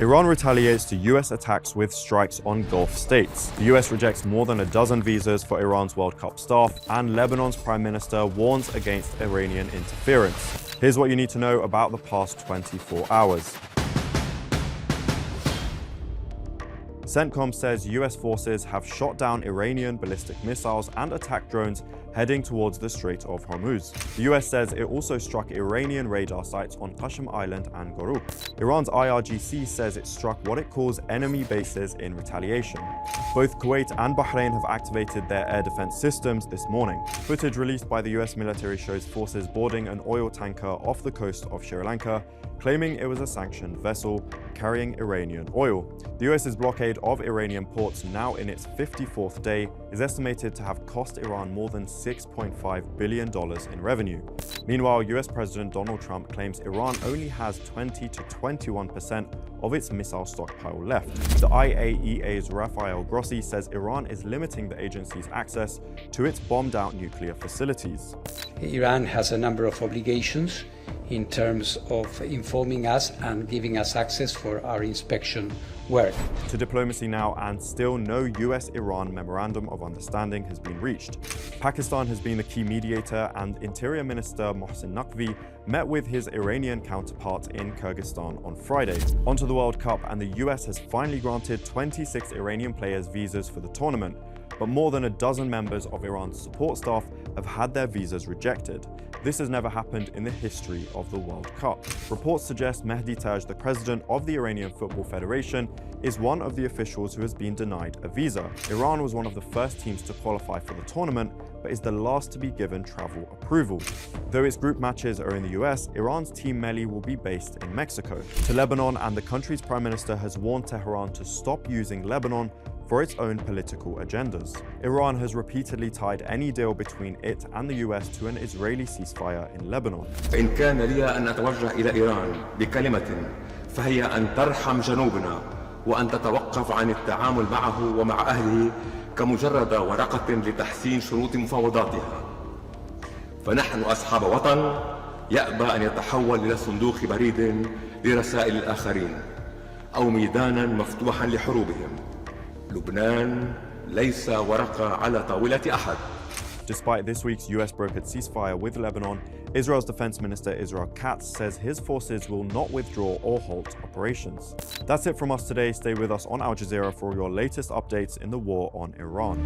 Iran retaliates to US attacks with strikes on Gulf states. The US rejects more than a dozen visas for Iran's World Cup staff, and Lebanon's Prime Minister warns against Iranian interference. Here's what you need to know about the past 24 hours. CENTCOM says US forces have shot down Iranian ballistic missiles and attack drones heading towards the Strait of Hormuz. The US says it also struck Iranian radar sites on Qashm Island and Goruk. Iran's IRGC says it struck what it calls enemy bases in retaliation. Both Kuwait and Bahrain have activated their air defense systems this morning. Footage released by the US military shows forces boarding an oil tanker off the coast of Sri Lanka, claiming it was a sanctioned vessel carrying Iranian oil. The US's blockade of Iranian ports, now in its 54th day, is estimated to have cost Iran more than $6.5 billion in revenue. Meanwhile, US President Donald Trump claims Iran only has 20 to 21% of its missile stockpile left. The IAEA's Rafael Grossi says Iran is limiting the agency's access to its bombed-out nuclear facilities. Iran has a number of obligations in terms of informing us and giving us access for our inspection work. To diplomacy now, and still no US-Iran Memorandum of Understanding has been reached. Pakistan has been the key mediator, and Interior Minister Mohsen Naqvi met with his Iranian counterpart in Kyrgyzstan on Friday. Onto the World Cup, and the US has finally granted 26 Iranian players visas for the tournament, but more than a dozen members of Iran's support staff have had their visas rejected. This has never happened in the history of the World Cup. Reports suggest Mehdi Taj, the president of the Iranian Football Federation, is one of the officials who has been denied a visa. Iran was one of the first teams to qualify for the tournament, but is the last to be given travel approval. Though its group matches are in the US, Iran's Team Melli will be based in Mexico. To Lebanon, and the country's prime minister has warned Tehran to stop using Lebanon for its own political agendas. Iran has repeatedly tied any deal between it and the US to an Israeli ceasefire in Lebanon. فإن كان لي أن أتوجه إلى إيران بكلمة فهي أن ترحم جنوبنا وأن تتوقف عن التعامل معه ومع أهله كمجرد ورقة لتحسين شروط مفاوضاتها. فنحن أصحاب وطن يأبى أن يتحول إلى صندوق بريد لرسائل الآخرين أو ميدانا مفتوحا لحروبهم. لبنان ليس ورقة على طاولة أحد. Despite this week's US brokered ceasefire with Lebanon, Israel's Defense Minister Israel Katz says his forces will not withdraw or halt operations. That's it from us today. Stay with us on Al Jazeera for your latest updates in the war on Iran.